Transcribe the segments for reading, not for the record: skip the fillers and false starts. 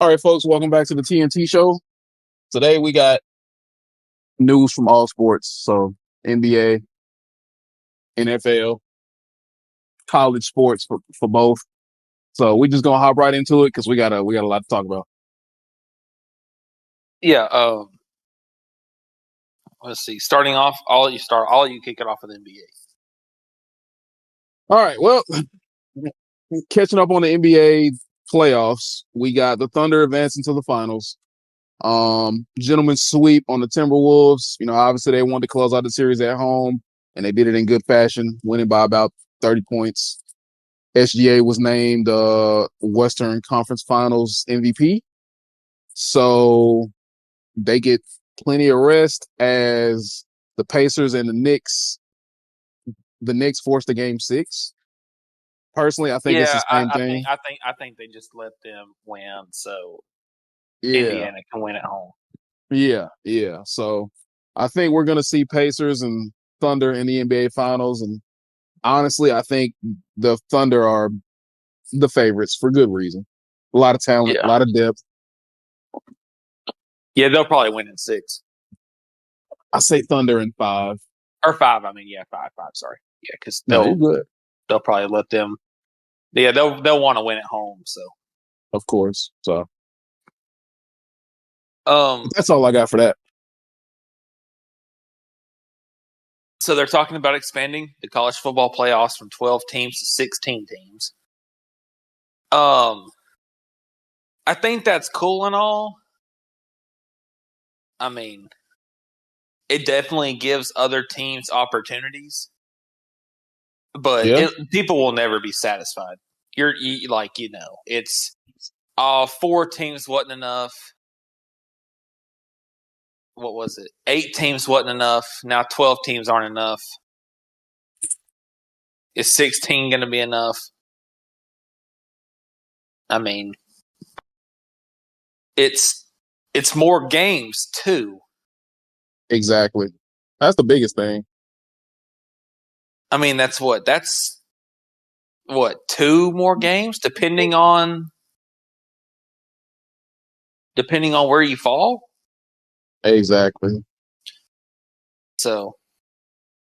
All right, folks, welcome back to the TNT show. Today we got news from all sports. So NBA, NFL, college sports for both. So we just gonna hop right into it because we got a lot to talk about. Yeah. Let's see. Starting off, I'll let you start. I'll let you kick it off with NBA. All right. Well, catching up on the NBA playoffs, we got the Thunder advancing to the finals. Gentleman's sweep on the Timberwolves. You know, obviously they wanted to close out the series at home, and they did it in good fashion, winning by about 30 points. SGA was named Western Conference Finals MVP. So they get plenty of rest as the Pacers and the Knicks forced the game 6. Personally, I think it's the same thing. I think they just let them win, so Yeah. Indiana can win at home. Yeah. So I think we're gonna see Pacers and Thunder in the NBA Finals, and honestly, I think the Thunder are the favorites for good reason. A lot of talent, a lot of depth. Yeah, they'll probably win in 6. I say Thunder in 5. Or 5, I mean, 5, sorry. Yeah, because they'll probably let them. Yeah, they'll want to win at home, so. Of course. So that's all I got for that. So they're talking about expanding the college football playoffs from 12 teams to 16 teams. I think that's cool and all. I mean, it definitely gives other teams opportunities, but people will never be satisfied. It's 4 teams wasn't enough. What was it? 8 teams wasn't enough. Now 12 teams aren't enough. Is 16 going to be enough? I mean, it's more games too. Exactly. That's the biggest thing. I mean, that's what 2 more games depending on where you fall. Exactly. So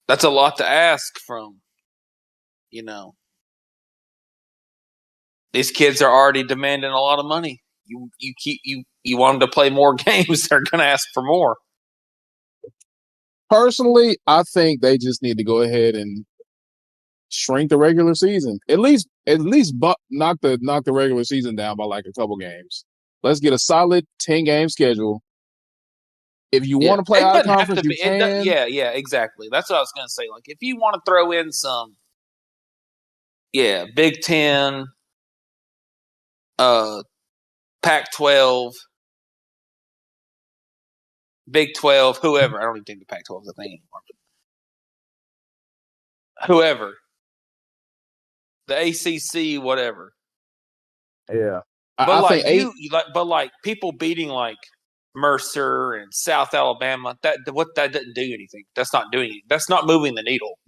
that's a lot to ask from, these kids are already demanding a lot of money. You want them to play more games, they're going to ask for more. Personally, I think they just need to go ahead and shrink the regular season. At least knock the regular season down by like a couple games. Let's get a solid 10-game schedule. If you want to play out of conference, you can. Yeah, exactly. That's what I was going to say. Like, if you want to throw in some, Big Ten, Pac-12, Big 12, whoever. I don't even think the Pac-12 is a thing anymore. But whoever. The ACC, whatever. Yeah. But people beating like Mercer and South Alabama, that doesn't do anything. That's not doing it. That's not moving the needle.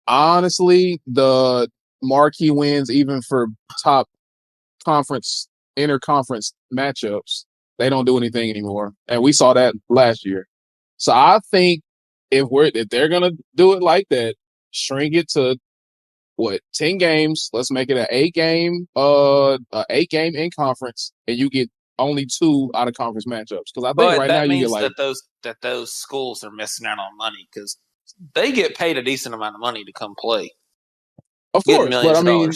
Honestly, the marquee wins, even for top conference, interconference matchups, they don't do anything anymore. And we saw that last year. So I think if they're gonna do it like that, shrink it to 10 games. Let's make it an 8-game in conference, and you get only 2 out of conference matchups. Because I think now you get like that those schools are missing out on money because they get paid a decent amount of money to come play. Of course, but I mean,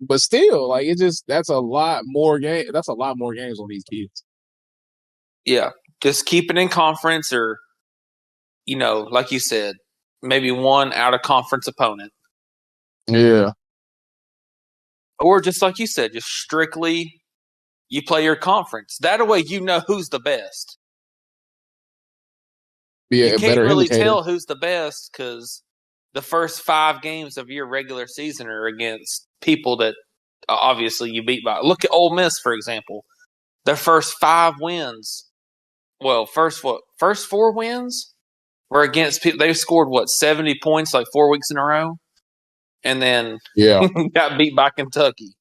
but still, like that's a lot more game. That's a lot more games on these kids. Yeah, just keep it in conference, or like you said, maybe 1 out of conference opponent. Yeah. Or just like you said, just strictly you play your conference. That way you know who's the best. You can't really tell who's the best because the first 5 games of your regular season are against people that obviously you beat by. Look at Ole Miss, for example. Their first 5 wins, first 4 wins were against people. They scored 70 points like 4 weeks in a row, and then got beat by Kentucky.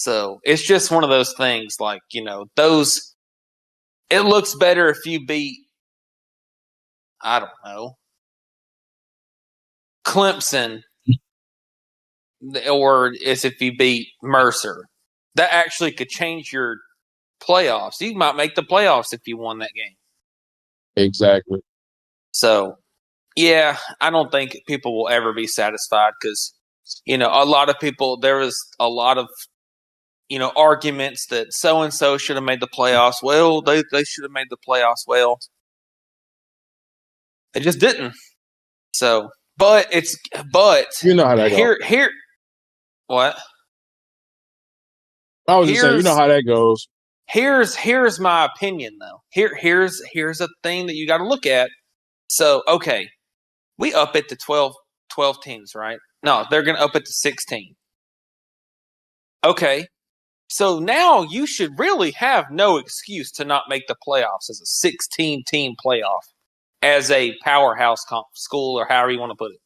So it's just one of those things, like, those. It looks better if you beat, I don't know, Clemson, or as if you beat Mercer. That actually could change your playoffs. You might make the playoffs if you won that game. Exactly. So, yeah, I don't think people will ever be satisfied because, a lot of people, there was a lot of, arguments that so-and-so should have made the playoffs. Well, they should have made the playoffs. Well, they just didn't. So, but You know how that goes. Here, what? I was just saying, you know how that goes. Here's my opinion though. Here's a thing that you got to look at. So, okay, we up it to 12 teams, right? No, they're going to up it to 16. Okay, so now you should really have no excuse to not make the playoffs as a 16-team playoff, as a powerhouse school, or however you want to put it.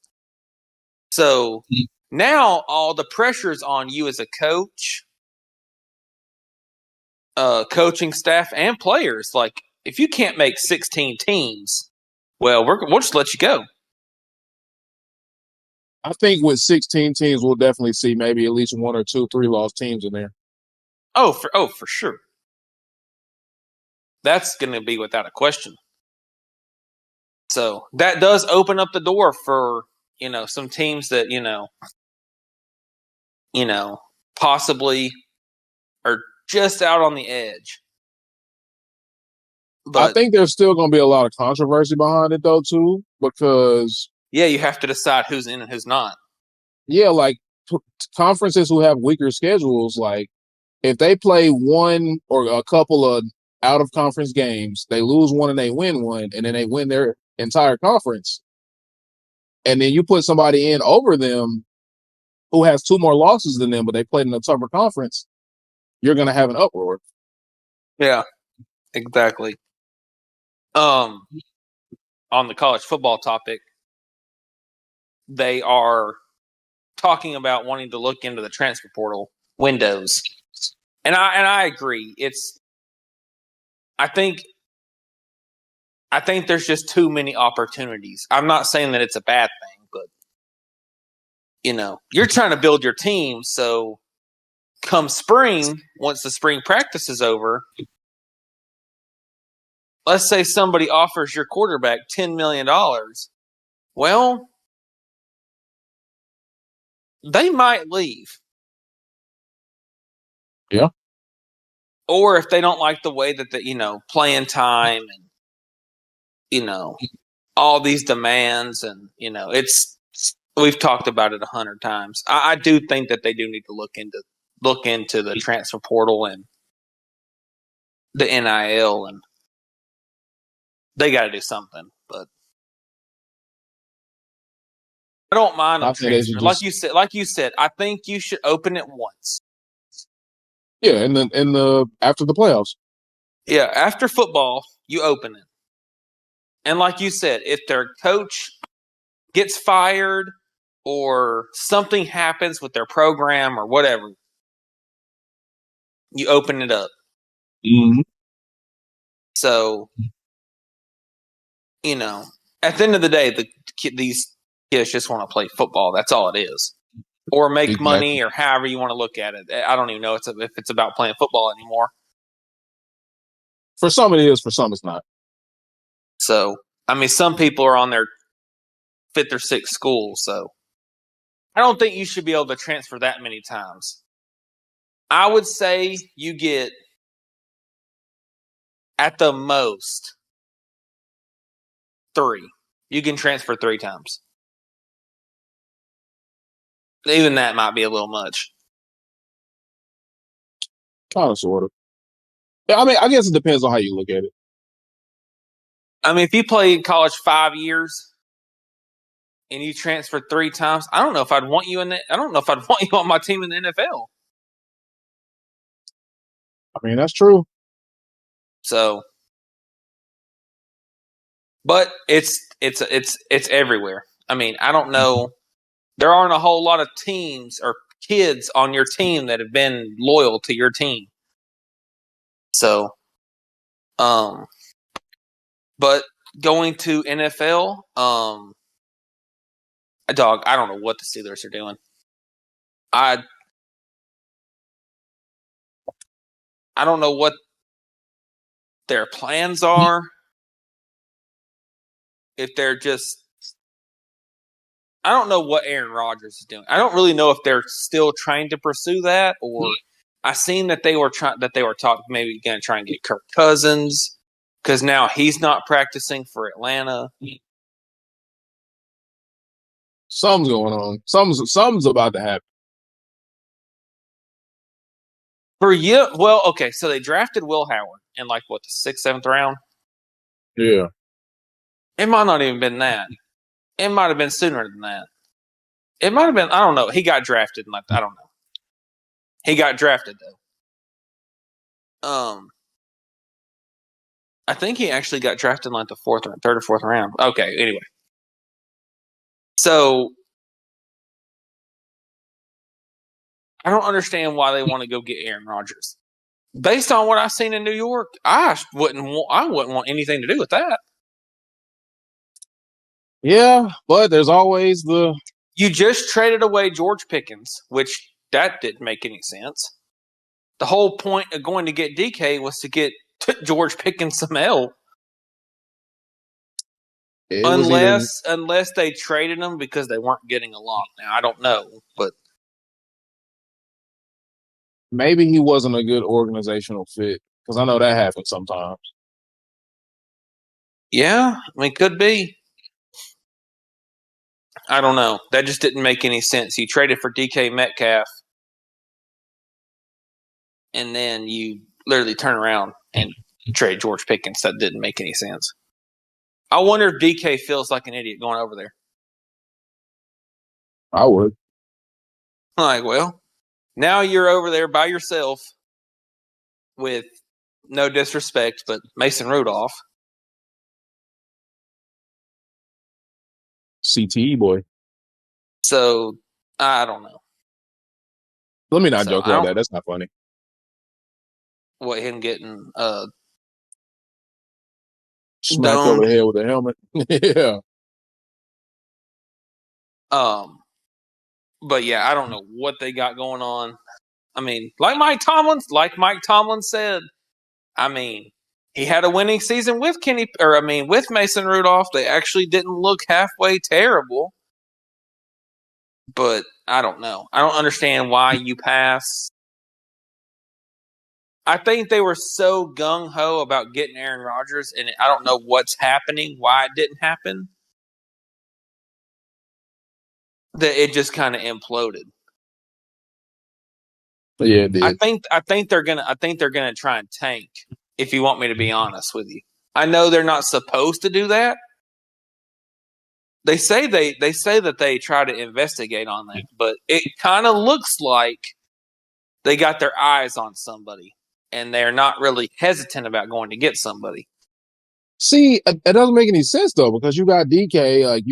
So now all the pressure's on you as a coach, coaching staff, and players. Like, if you can't make 16 teams, well, we'll just let you go. I think with 16 teams, we'll definitely see maybe at least 1 or 2 3-loss teams in there. Oh, for sure. That's going to be without a question. So that does open up the door for, some teams that, possibly are just out on the edge. But I think there's still going to be a lot of controversy behind it, though, too, because yeah, you have to decide who's in and who's not. Yeah, like conferences who have weaker schedules, like if they play one or a couple of out of conference games, they lose one and they win one, and then they win their entire conference. And then you put somebody in over them who has 2 more losses than them, but they played in a tougher conference, you're going to have an uproar. Yeah, exactly. On the college football topic, they are talking about wanting to look into the transfer portal windows. And I agree. I think there's just too many opportunities. I'm not saying that it's a bad thing, but you're trying to build your team, so come spring, once the spring practice is over, let's say somebody offers your quarterback $10 million. Well, they might leave. Yeah. Or if they don't like the way that playing time and, all these demands, and, we've talked about it 100 times. I do think that they do need to look into the transfer portal and the NIL, and they got to do something. But I don't mind them transferring. Like you said, I think you should open it once. Yeah, and then after the playoffs. Yeah, after football, you open it. And like you said, if their coach gets fired or something happens with their program or whatever, you open it up. Mm-hmm. So, at the end of the day, these kids just want to play football. That's all it is. Or make money, or however you want to look at it. I don't even know if it's about playing football anymore. For some it is, for some it's not. So, some people are on their 5th or 6th school, so I don't think you should be able to transfer that many times. I would say you get, at the most, 3. You can transfer 3 times. Even that might be a little much. Kind of, sort of. Yeah, I guess it depends on how you look at it. If you play in college 5 years and you transfer 3 times, I don't know if I'd want you I don't know if I'd want you on my team in the NFL. That's true. So, but it's everywhere. I don't know. There aren't a whole lot of teams or kids on your team that have been loyal to your team. So, but going to NFL, dog, I don't know what the Steelers are doing. I don't know what their plans are. If they're just, I don't know what Aaron Rodgers is doing. I don't really know if they're still trying to pursue that, or I seen that they were talking maybe going to try and get Kirk Cousins because now he's not practicing for Atlanta. Something's going on. Something's about to happen. For you, well, okay, so they drafted Will Howard in like what, the 6th, 7th round? Yeah. It might not even been that. It might have been sooner than that. It might have been, I don't know. He got drafted in like, I don't know. He got drafted though. I think he actually got drafted in like the 3rd or 4th round. Okay, anyway. So I don't understand why they want to go get Aaron Rodgers. Based on what I've seen in New York, I wouldn't want anything to do with that. Yeah, but there's always the. You just traded away George Pickens, which that didn't make any sense. The whole point of going to get DK was to get George Pickens some help. Unless they traded him because they weren't getting along. Now I don't know, but maybe he wasn't a good organizational fit because I know that happens sometimes. Yeah, I mean, could be. I don't know. That just didn't make any sense. You traded for DK Metcalf, and then you literally turn around and trade George Pickens. That didn't make any sense. I wonder if DK feels like an idiot going over there. I would. Like, well, now you're over there by yourself with, no disrespect, but Mason Rudolph. CTE boy. So, I don't know. Let me not joke about that. That's not funny. What, him getting smacked over the head with a helmet? Yeah. But yeah, I don't know what they got going on. I mean, like Mike Tomlin said, I mean, he had a winning season with with Mason Rudolph. They actually didn't look halfway terrible. But I don't know. I don't understand why you pass. I think they were so gung-ho about getting Aaron Rodgers, and I don't know what's happening, why it didn't happen, that it just kind of imploded. Yeah, it did. I think they're gonna try and tank, if you want me to be honest with you. I know they're not supposed to do that. They say that they try to investigate on that, but it kind of looks like they got their eyes on somebody, and they're not really hesitant about going to get somebody. See, it doesn't make any sense though, because you got DK, like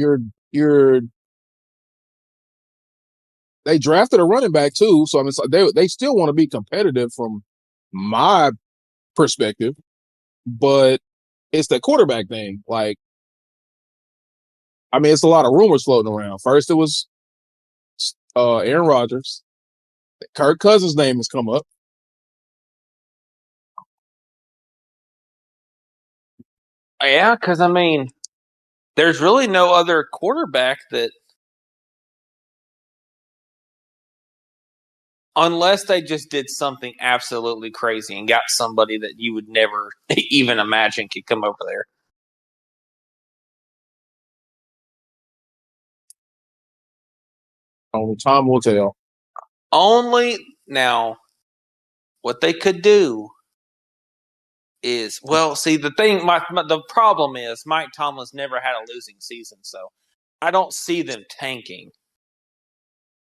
they drafted a running back too, so I mean, they still want to be competitive from my perspective, but it's the quarterback thing. Like, I mean, it's a lot of rumors floating around. First, it was Aaron Rodgers. Kirk Cousins' name has come up. Yeah, because I mean, there's really no other quarterback that, unless they just did something absolutely crazy and got somebody that you would never even imagine could come over there. Only time will tell. Only now, what they could do is, well, see, the thing, the problem is Mike Tomlin's never had a losing season, so I don't see them tanking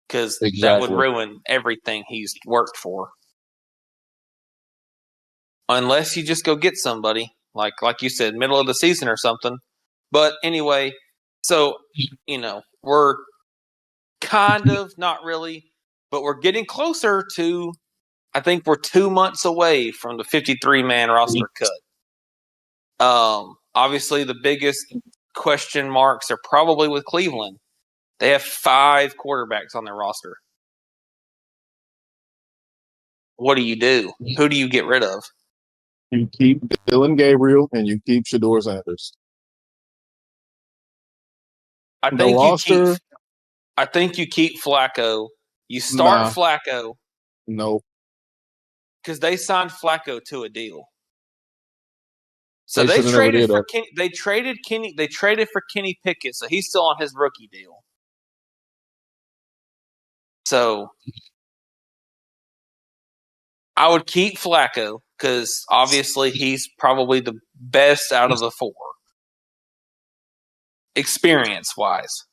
because that would ruin everything he's worked for. Unless you just go get somebody, like you said, middle of the season or something. But anyway, so, we're kind of, not really, but we're getting closer to. I think we're 2 months away from the 53-man roster cut. Obviously, the biggest question marks are probably with Cleveland. They have 5 quarterbacks on their roster. What do you do? Who do you get rid of? You keep Dylan Gabriel and you keep Shador Sanders. I think you keep Flacco. You start Flacco. No. Because they signed Flacco to a deal. So they traded for Kenny Pickett, so he's still on his rookie deal. So I would keep Flacco because obviously he's probably the best out of the 4, experience-wise.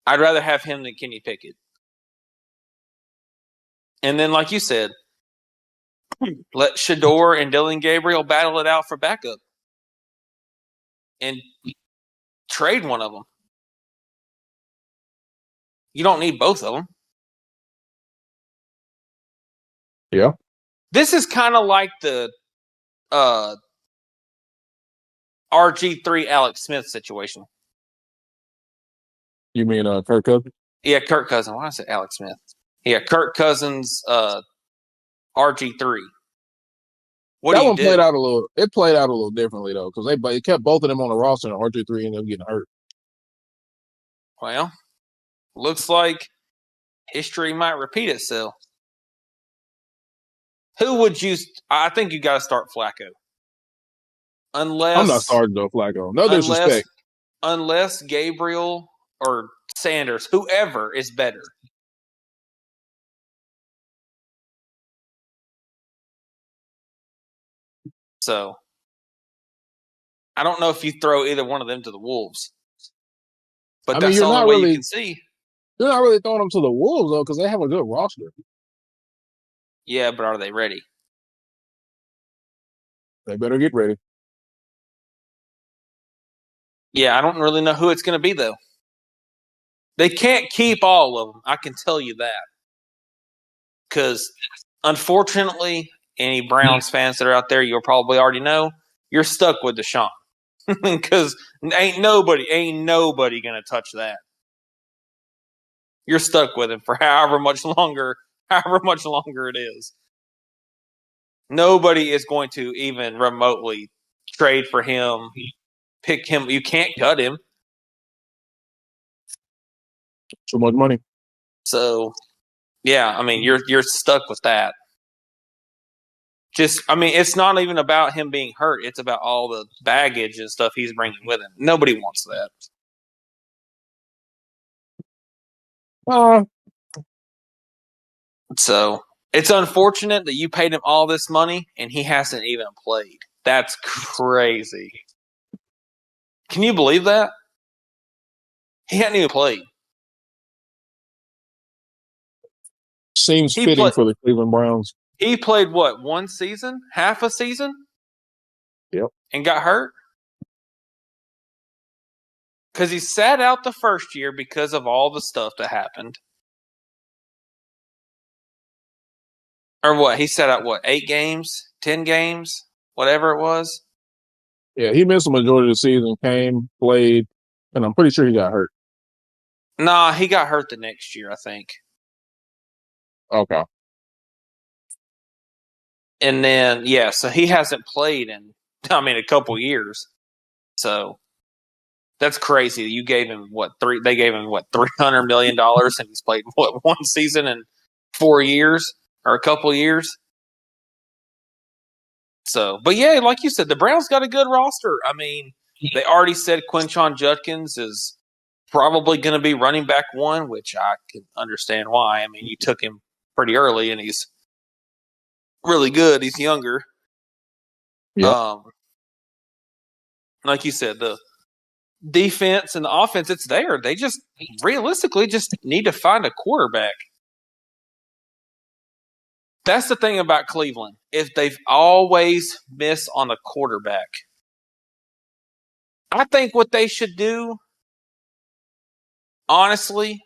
I'd rather have him than Kenny Pickett. And then, like you said, let Shador and Dylan Gabriel battle it out for backup. And trade one of them. You don't need both of them. Yeah. This is kind of like the RG3 Alex Smith situation. You mean Kirk Cousins? Yeah, Kirk Cousins. Why is it Alex Smith? Yeah, Kirk Cousins, RG3. What do you do? It played out a little differently though, because they kept both of them on the roster, and RG3 ended up getting hurt. Well, looks like history might repeat itself. Who would you? I think you got to start Flacco. Unless I'm not starting though, Flacco. No disrespect. Unless Gabriel or Sanders, whoever is better. So I don't know if you throw either one of them to the Wolves. But that's the only way you can see. You're not really throwing them to the Wolves, though, because they have a good roster. Yeah, but are they ready? They better get ready. Yeah, I don't really know who it's going to be, though. They can't keep all of them. I can tell you that. Because, unfortunately, any Browns fans that are out there, you'll probably already know, you're stuck with Deshaun. Because ain't nobody going to touch that. You're stuck with him for however much longer it is. Nobody is going to even remotely trade for him, pick him. You can't cut him. Too much money. So, yeah, I mean, you're stuck with that. It's not even about him being hurt. It's about all the baggage and stuff he's bringing with him. Nobody wants that. So, it's unfortunate that you paid him all this money and he hasn't even played. That's crazy. Can you believe that? He hadn't even played. Seems fitting for the Cleveland Browns. He played what, 1 season? Half a season? Yep. And got hurt? Because he sat out the first year because of all the stuff that happened. Or what? He sat out, 8 games? 10 games? Whatever it was? Yeah, he missed the majority of the season, came, played, and I'm pretty sure he got hurt. Nah, he got hurt the next year, I think. Okay. And then, yeah, so he hasn't played in, a couple years. So that's crazy. You gave him they gave him $300 million and he's played 1 season in 4 years or a couple years. So, but yeah, like you said, the Browns got a good roster. I mean, they already said Quinshon Judkins is probably going to be running back 1, which I can understand why. I mean, you took him pretty early and he's really good. He's younger. Yep. Like you said, the defense and the offense, it's there. They just realistically just need to find a quarterback. That's the thing about Cleveland. If they've always missed on a quarterback. I think what they should do, honestly,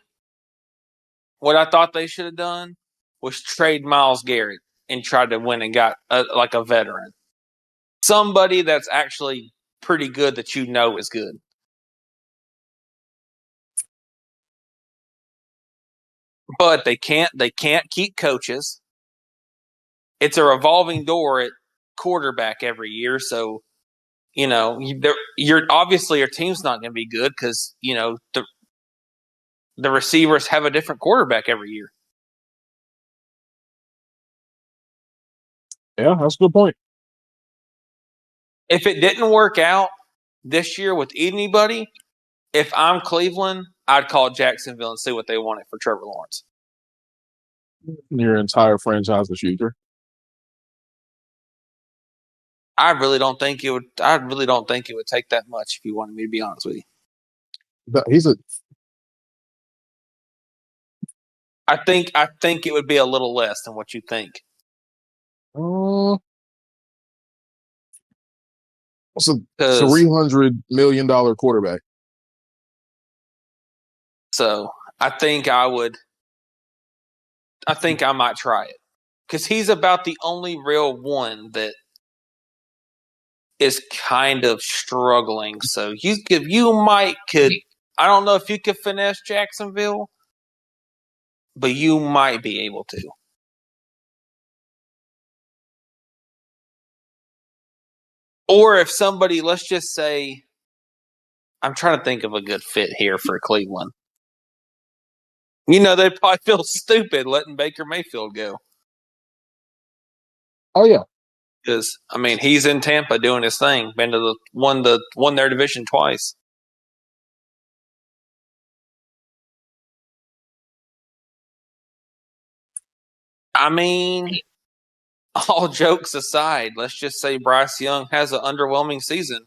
What I thought they should have done was trade Myles Garrett and tried to win and got like a veteran. Somebody that's actually pretty good that you know is good. But they can't keep coaches. It's a revolving door at quarterback every year, so you're obviously your team's not going to be good because the receivers have a different quarterback every year. Yeah, that's a good point. If it didn't work out this year with anybody, if I'm Cleveland, I'd call Jacksonville and see what they wanted for Trevor Lawrence. Your entire franchise's future. I really don't think it would take that much if you wanted me to be honest with you. I think it would be a little less than what you think. It's a $300 million quarterback. So I think I might try it because he's about the only real one that is kind of struggling. So I don't know if you could finesse Jacksonville, but you might be able to. Or if somebody, let's just say, I'm trying to think of a good fit here for Cleveland. They'd probably feel stupid letting Baker Mayfield go. Oh yeah, because he's in Tampa doing his thing. Been to won their division twice. All jokes aside, let's just say Bryce Young has an underwhelming season.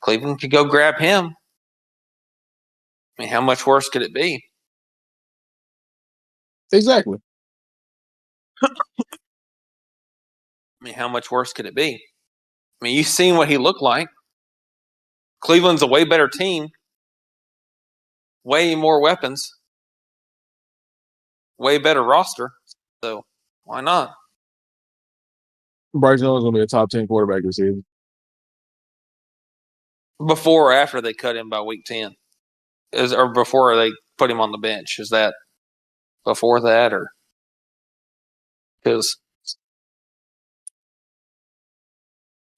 Cleveland could go grab him. How much worse could it be? Exactly. How much worse could it be? You've seen what he looked like. Cleveland's a way better team. Way more weapons. Way better roster. So, why not? Bryce Young is going to be a top 10 quarterback this season. Before or after they cut him by week 10? Or before they put him on the bench? Is that before that or? Because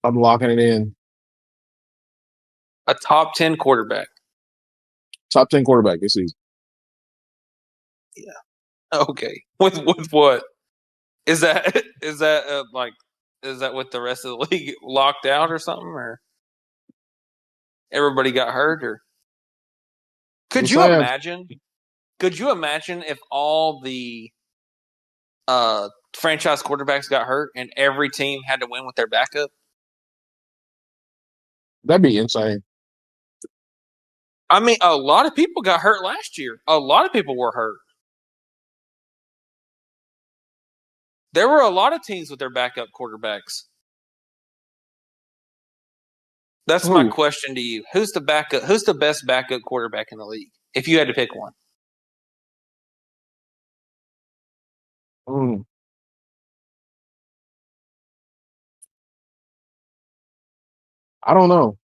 I'm locking it in. A top 10 quarterback. Top 10 quarterback this season. Yeah. Okay. With what? Is that is that with the rest of the league locked out or something, or everybody got hurt, or could you imagine? Could you imagine if all the franchise quarterbacks got hurt and every team had to win with their backup? That'd be insane. A lot of people got hurt last year. A lot of people were hurt. There were a lot of teams with their backup quarterbacks. That's my question to you. Who's the best backup quarterback in the league? If you had to pick one. I don't know.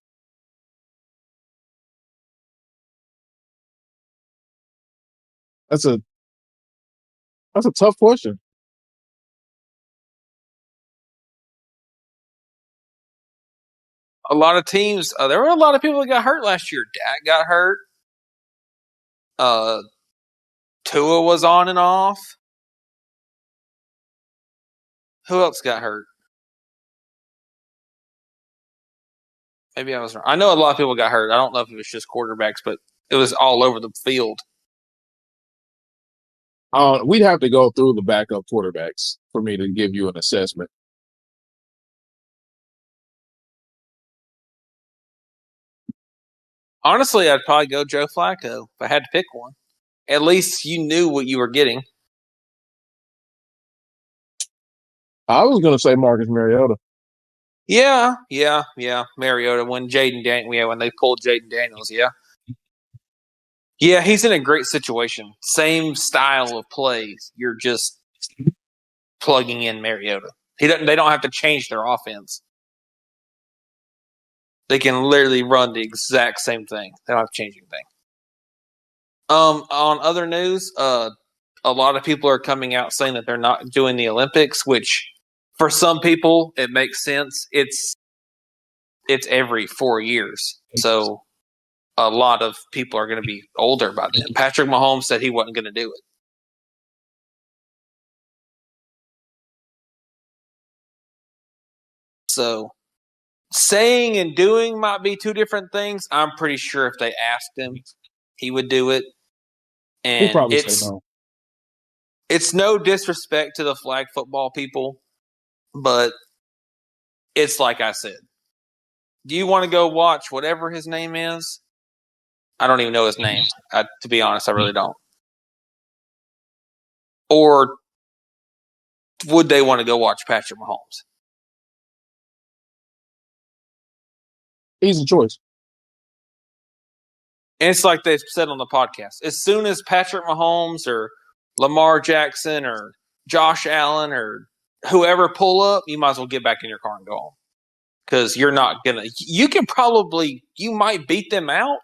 That's a tough question. A lot of teams. There were a lot of people that got hurt last year. Dak got hurt. Tua was on and off. Who else got hurt? Maybe I was wrong. I know a lot of people got hurt. I don't know if it was just quarterbacks, but it was all over the field. We'd have to go through the backup quarterbacks for me to give you an assessment. Honestly, I'd probably go Joe Flacco if I had to pick one. At least you knew what you were getting. I was going to say Marcus Mariota. Yeah. Mariota when they pulled Jaden Daniels, yeah. Yeah, he's in a great situation. Same style of plays. You're just plugging in Mariota. They don't have to change their offense. They can literally run the exact same thing. They don't have to change anything. On other news, a lot of people are coming out saying that they're not doing the Olympics, which for some people it makes sense. It's every 4 years, so a lot of people are going to be older by then. Patrick Mahomes said he wasn't going to do it. So saying and doing might be two different things. I'm pretty sure if they asked him, he would do it. He'd And probably say no. it's no disrespect to the flag football people, but it's like I said. Do you want to go watch whatever his name is? I don't even know his name. To be honest, I really don't. Or would they want to go watch Patrick Mahomes? Easy choice. And it's like they said on the podcast. As soon as Patrick Mahomes or Lamar Jackson or Josh Allen or whoever pull up, you might as well get back in your car and go home. Because you're not going to – you might beat them out,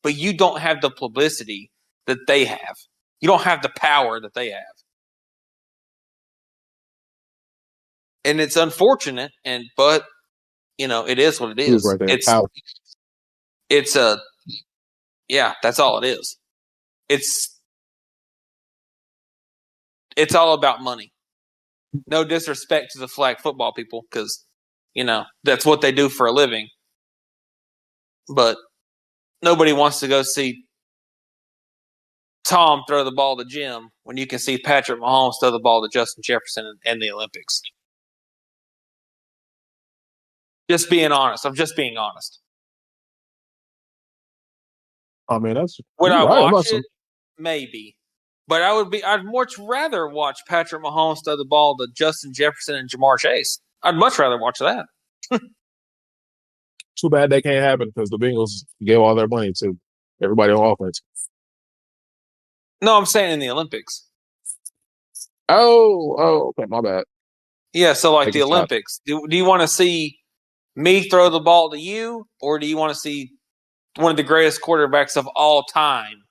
but you don't have the publicity that they have. You don't have the power that they have. And it's unfortunate, but it is what it He was is. right there. Power. Yeah, that's all it is. It's all about money. No disrespect to the flag football people, because that's what they do for a living. But nobody wants to go see Tom throw the ball to Jim when you can see Patrick Mahomes throw the ball to Justin Jefferson in the Olympics. Just being honest. I'm just being honest. I mean, Would I right. watch it? Maybe. But I'd much rather watch Patrick Mahomes throw the ball to Justin Jefferson and Jamar Chase. I'd much rather watch that. Too bad that can't happen because the Bengals gave all their money to everybody on offense. No, I'm saying in the Olympics. Oh, okay, my bad. Yeah, so like the Olympics, do you want to see me throw the ball to you, or do you want to see one of the greatest quarterbacks of all time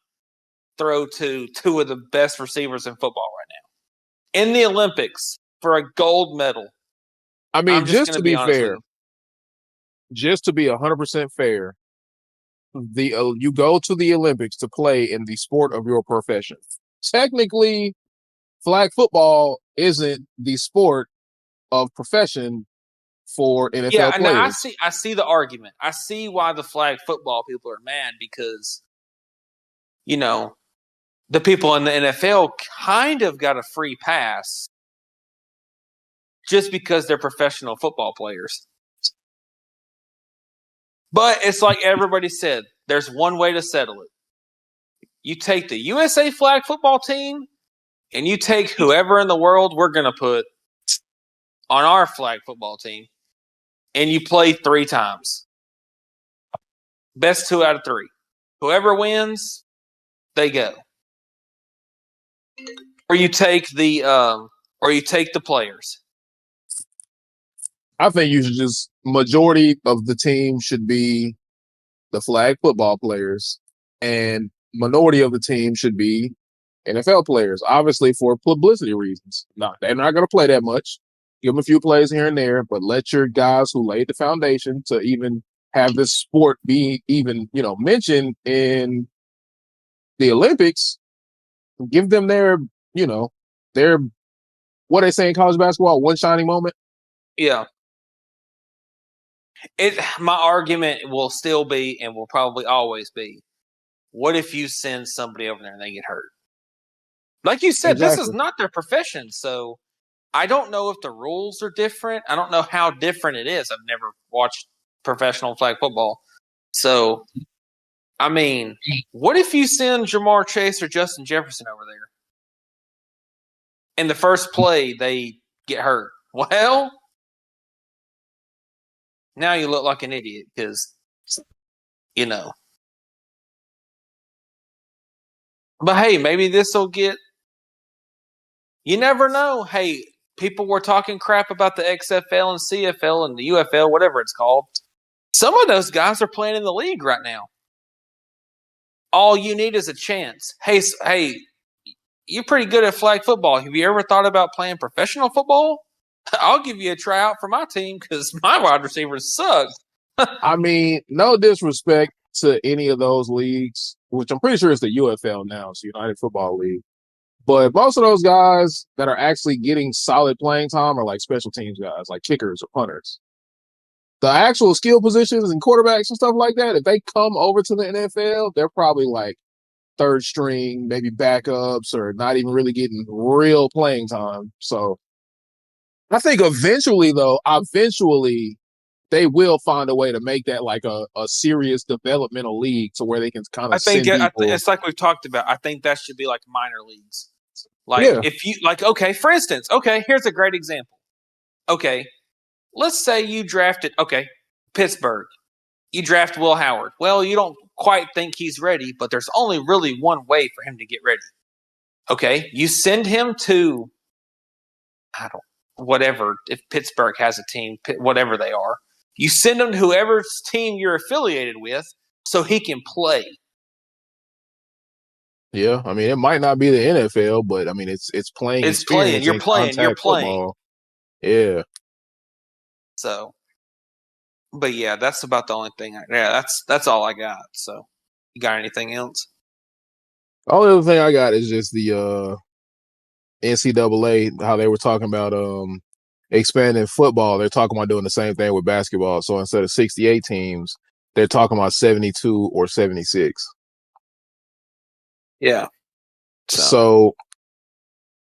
throw to two of the best receivers in football right now? In the Olympics, for a gold medal. I mean, I'm just just going to to be be honest fair, with you. just to be 100% fair, you go to the Olympics to play in the sport of your profession. Technically, flag football isn't the sport of profession for NFL players. I see the argument. I see why the flag football people are mad because, the people in the NFL kind of got a free pass just because they're professional football players. But it's like everybody said, there's one way to settle it. You take the USA flag football team and you take whoever in the world we're going to put on our flag football team and you play 3 times. Best 2 out of 3. Whoever wins, they go. Or you take the players. I think you should just majority of the team should be the flag football players, and minority of the team should be NFL players. Obviously, for publicity reasons. No, they're not going to play that much. Give them a few plays here and there, but let your guys who laid the foundation to even have this sport be even mentioned in the Olympics. Give them their what they say in college basketball, one shining moment. Yeah. My argument will still be and will probably always be, what if you send somebody over there and they get hurt? Like you said, This is not their profession, so I don't know if the rules are different. I don't know how different it is. I've never watched professional flag football. So, I mean, what if you send Jamar Chase or Justin Jefferson over there? In the first play, they get hurt. Well, now you look like an idiot because, But hey, maybe this will get. You never know. Hey, people were talking crap about the XFL and CFL and the UFL, whatever it's called. Some of those guys are playing in the league right now. All you need is a chance. Hey, you're pretty good at flag football. Have you ever thought about playing professional football? I'll give you a tryout for my team because my wide receivers suck. I mean, no disrespect to any of those leagues, which I'm pretty sure it's the UFL now, it's United Football League. But most of those guys that are actually getting solid playing time are like special teams guys, like kickers or punters. The actual skill positions and quarterbacks and stuff like that, if they come over to the NFL, they're probably like third string, maybe backups, or not even really getting real playing time. So I think eventually, though, they will find a way to make that like a serious developmental league to where they can kind I of think send people. it's like we've talked about. I think that should be like minor leagues. Like Yeah, if you like, okay, for instance, okay, here's a great example. Okay, let's say you drafted, okay, Pittsburgh. You draft Will Howard. Well, you don't quite think he's ready, but there's only really one way for him to get ready. Okay, you send him to, I don't, whatever, if Pittsburgh has a team, whatever they are, you send him to whoever's team you're affiliated with so he can play. yeah. I mean, it might not be the NFL, but I mean, it's playing It's playing. experience You're in playing. You're contact playing. football. Yeah. So, but yeah, that's about the only thing. That's all I got. So, you got anything else? All the other thing I got is just the NCAA, how they were talking about expanding football. They're talking about doing the same thing with basketball. So instead of 68 teams, they're talking about 72 or 76. Yeah. So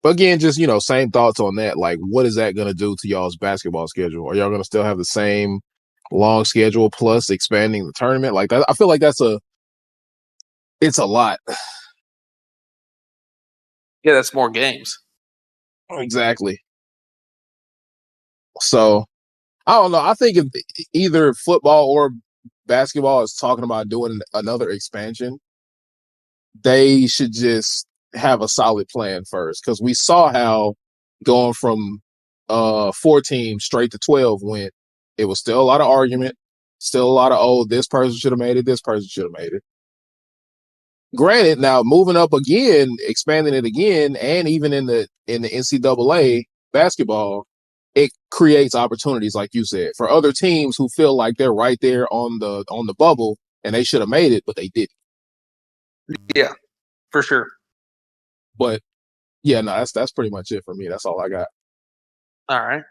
again, just same thoughts on that. Like, what is that going to do to y'all's basketball schedule? Are y'all going to still have the same long schedule plus expanding the tournament? Like that, I feel like it's a lot. Yeah, that's more games. Exactly. So I don't know. I think if either football or basketball is talking about doing another expansion, they should just have a solid plan first. Because we saw how going from 4 teams straight to 12 went. It was still a lot of argument, still a lot of this person should have made it, this person should have made it. Granted, now moving up again, expanding it again, and even in the NCAA basketball, it creates opportunities, like you said, for other teams who feel like they're right there on the bubble and they should have made it, but they didn't. Yeah, for sure. But yeah, no, that's pretty much it for me. That's all I got. All right.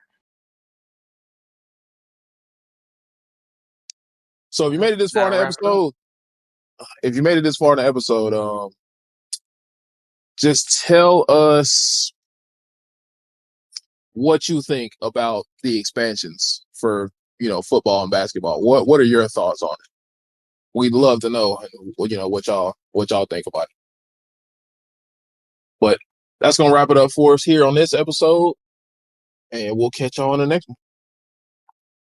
So if you made it this far in the episode, just tell us what you think about the expansions for football and basketball. What are your thoughts on it? We'd love to know what y'all think about it. But that's gonna wrap it up for us here on this episode, and we'll catch y'all on the next one.